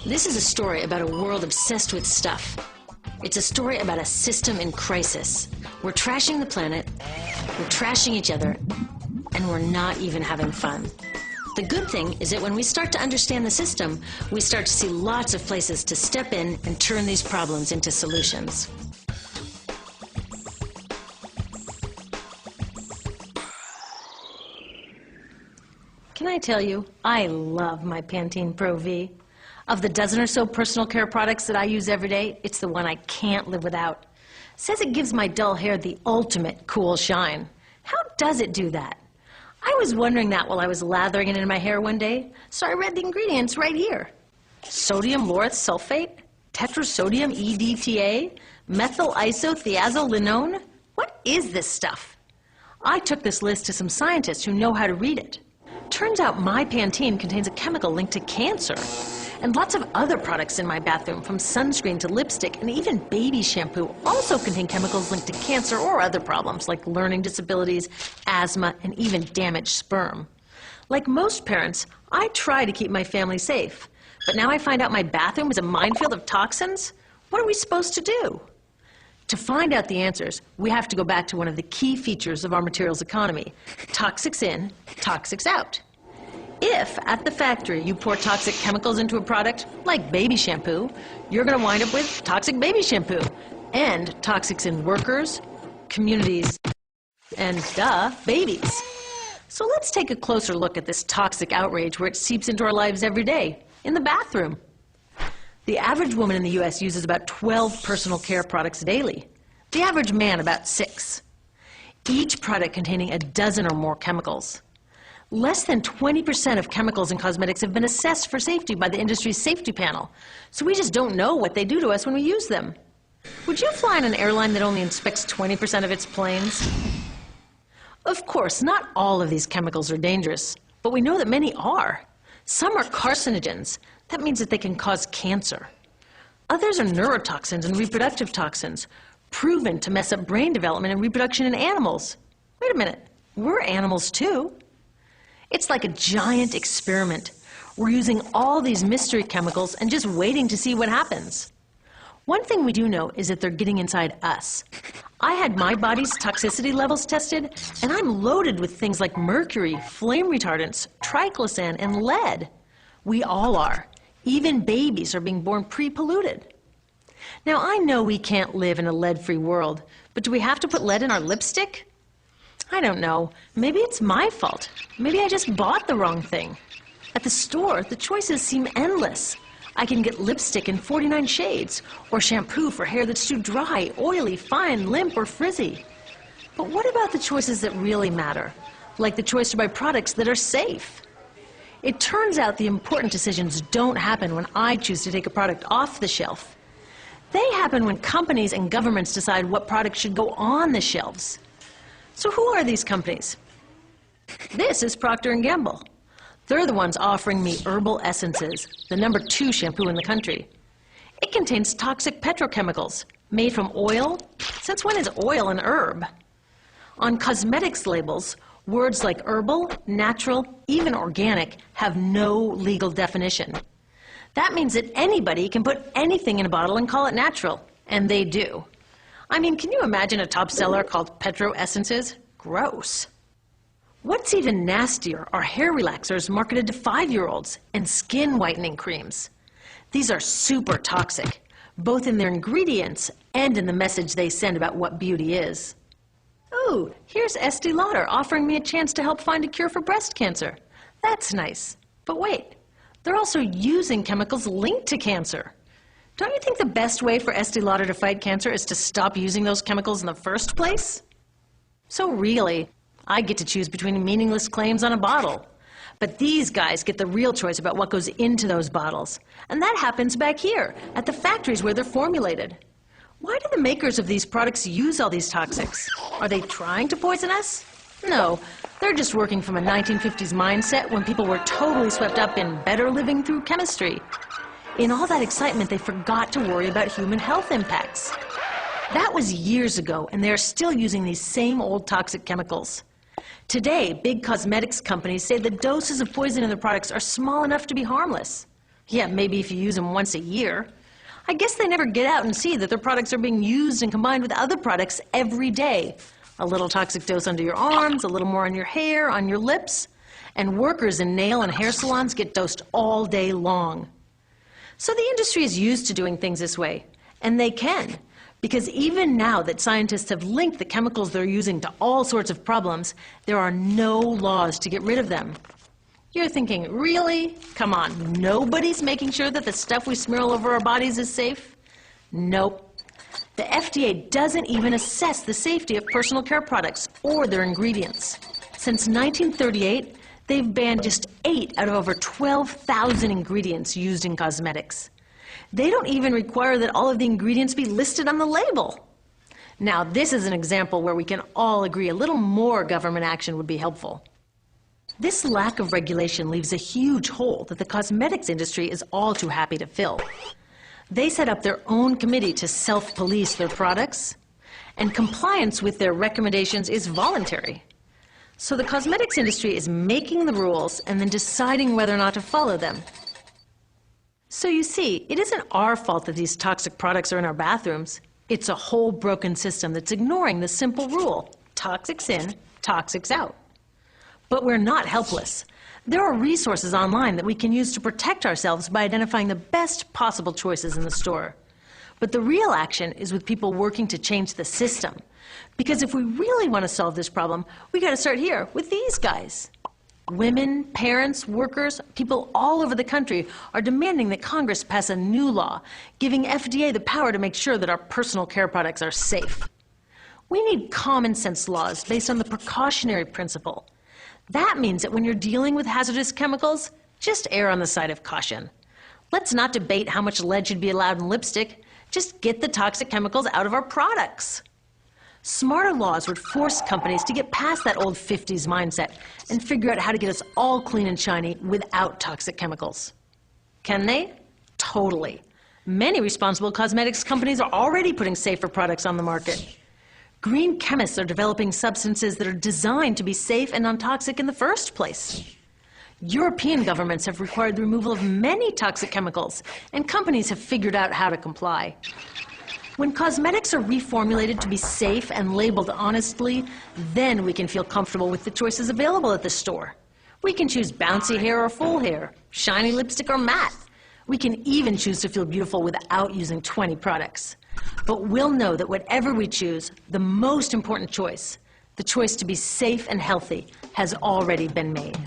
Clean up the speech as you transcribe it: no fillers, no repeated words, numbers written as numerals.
This is a story about a world obsessed with stuff. It's a story about a system in crisis. We're trashing the planet, we're trashing each other, and we're not even having fun. The good thing is that when we start to understand the system, we start to see lots of places to step in and turn these problems into solutions. Can I tell you, I love my Pantene Pro V. Of the dozen or so personal care products that I use every day, it's the one I can't live without. It says it gives my dull hair the ultimate cool shine. How does it do that? I was wondering that while I was lathering it in my hair one day, so I read the ingredients right here. Sodium lauryl sulfate, tetrasodium EDTA, methyl isothiazolinone. What is this stuff? I took this list to some scientists who know how to read it. Turns out my Pantene contains a chemical linked to cancer. And lots of other products in my bathroom, from sunscreen to lipstick and even baby shampoo, also contain chemicals linked to cancer or other problems like learning disabilities, asthma, and even damaged sperm. Like most parents, I try to keep my family safe. But now I find out my bathroom is a minefield of toxins? What are we supposed to do? To find out the answers, we have to go back to one of the key features of our materials economy: toxics in, toxics out. If, at the factory, you pour toxic chemicals into a product, like baby shampoo, you're going to wind up with toxic baby shampoo, and toxics in workers, communities, and, babies. So let's take a closer look at this toxic outrage where it seeps into our lives every day, in the bathroom. The average woman in the U.S. uses about 12 personal care products daily. The average man about 6. Each product containing a dozen or more chemicals. Less than 20% of chemicals in cosmetics have been assessed for safety by the industry's safety panel, so we just don't know what they do to us when we use them. Would you fly on an airline that only inspects 20% of its planes? Of course, not all of these chemicals are dangerous, but we know that many are. Some are carcinogens. That means that they can cause cancer. Others are neurotoxins and reproductive toxins, proven to mess up brain development and reproduction in animals. Wait a minute, we're animals too. It's like a giant experiment. We're using all these mystery chemicals and just waiting to see what happens. One thing we do know is that they're getting inside us. I had my body's toxicity levels tested, and I'm loaded with things like mercury, flame retardants, triclosan, and lead. We all are. Even babies are being born pre-polluted. Now, I know we can't live in a lead-free world, but do we have to put lead in our lipstick? I don't know. Maybe it's my fault. Maybe I just bought the wrong thing. At the store, the choices seem endless. I can get lipstick in 49 shades, or shampoo for hair that's too dry, oily, fine, limp, or frizzy. But what about the choices that really matter? Like the choice to buy products that are safe? It turns out the important decisions don't happen when I choose to take a product off the shelf. They happen when companies and governments decide what products should go on the shelves. So who are these companies? This is Procter & Gamble. They're the ones offering me Herbal Essences, the #2 shampoo in the country. It contains toxic petrochemicals made from oil. Since when is oil an herb? On cosmetics labels, words like herbal, natural, even organic have no legal definition. That means that anybody can put anything in a bottle and call it natural, and they do. I mean, can you imagine a top seller called Petro Essences? Gross. What's even nastier are hair relaxers marketed to 5-year-olds and skin whitening creams. These are super toxic, both in their ingredients and in the message they send about what beauty is. Oh, here's Estee Lauder offering me a chance to help find a cure for breast cancer. That's nice. But wait, they're also using chemicals linked to cancer. Don't you think the best way for Estee Lauder to fight cancer is to stop using those chemicals in the first place? So really, I get to choose between meaningless claims on a bottle. But these guys get the real choice about what goes into those bottles. And that happens back here, at the factories where they're formulated. Why do the makers of these products use all these toxics? Are they trying to poison us? No, they're just working from a 1950s mindset when people were totally swept up in better living through chemistry. In all that excitement, they forgot to worry about human health impacts. That was years ago, and they're still using these same old toxic chemicals. Today, big cosmetics companies say the doses of poison in their products are small enough to be harmless. Yeah, maybe if you use them once a year. I guess they never get out and see that their products are being used and combined with other products every day. A little toxic dose under your arms, a little more on your hair, on your lips. And workers in nail and hair salons get dosed all day long. So the industry is used to doing things this way, and they can, because even now that scientists have linked the chemicals they're using to all sorts of problems, there are no laws to get rid of them. You're thinking, really? Come on, nobody's making sure that the stuff we smear all over our bodies is safe? Nope. The FDA doesn't even assess the safety of personal care products or their ingredients. Since 1938, they've banned just 8 out of over 12,000 ingredients used in cosmetics. They don't even require that all of the ingredients be listed on the label. Now, this is an example where we can all agree a little more government action would be helpful. This lack of regulation leaves a huge hole that the cosmetics industry is all too happy to fill. They set up their own committee to self-police their products, and compliance with their recommendations is voluntary. So the cosmetics industry is making the rules and then deciding whether or not to follow them. So you see, it isn't our fault that these toxic products are in our bathrooms. It's a whole broken system that's ignoring the simple rule: toxics in, toxics out. But we're not helpless. There are resources online that we can use to protect ourselves by identifying the best possible choices in the store. But the real action is with people working to change the system. Because if we really want to solve this problem, we got to start here with these guys. Women, parents, workers, people all over the country are demanding that Congress pass a new law, giving FDA the power to make sure that our personal care products are safe. We need common sense laws based on the precautionary principle. That means that when you're dealing with hazardous chemicals, just err on the side of caution. Let's not debate how much lead should be allowed in lipstick. Just get the toxic chemicals out of our products. Smarter laws would force companies to get past that old 50s mindset and figure out how to get us all clean and shiny without toxic chemicals. Can they? Totally. Many responsible cosmetics companies are already putting safer products on the market. Green chemists are developing substances that are designed to be safe and non-toxic in the first place. European governments have required the removal of many toxic chemicals, and companies have figured out how to comply. When cosmetics are reformulated to be safe and labeled honestly, then we can feel comfortable with the choices available at the store. We can choose bouncy hair or full hair, shiny lipstick or matte. We can even choose to feel beautiful without using 20 products. But we'll know that whatever we choose, the most important choice, the choice to be safe and healthy, has already been made.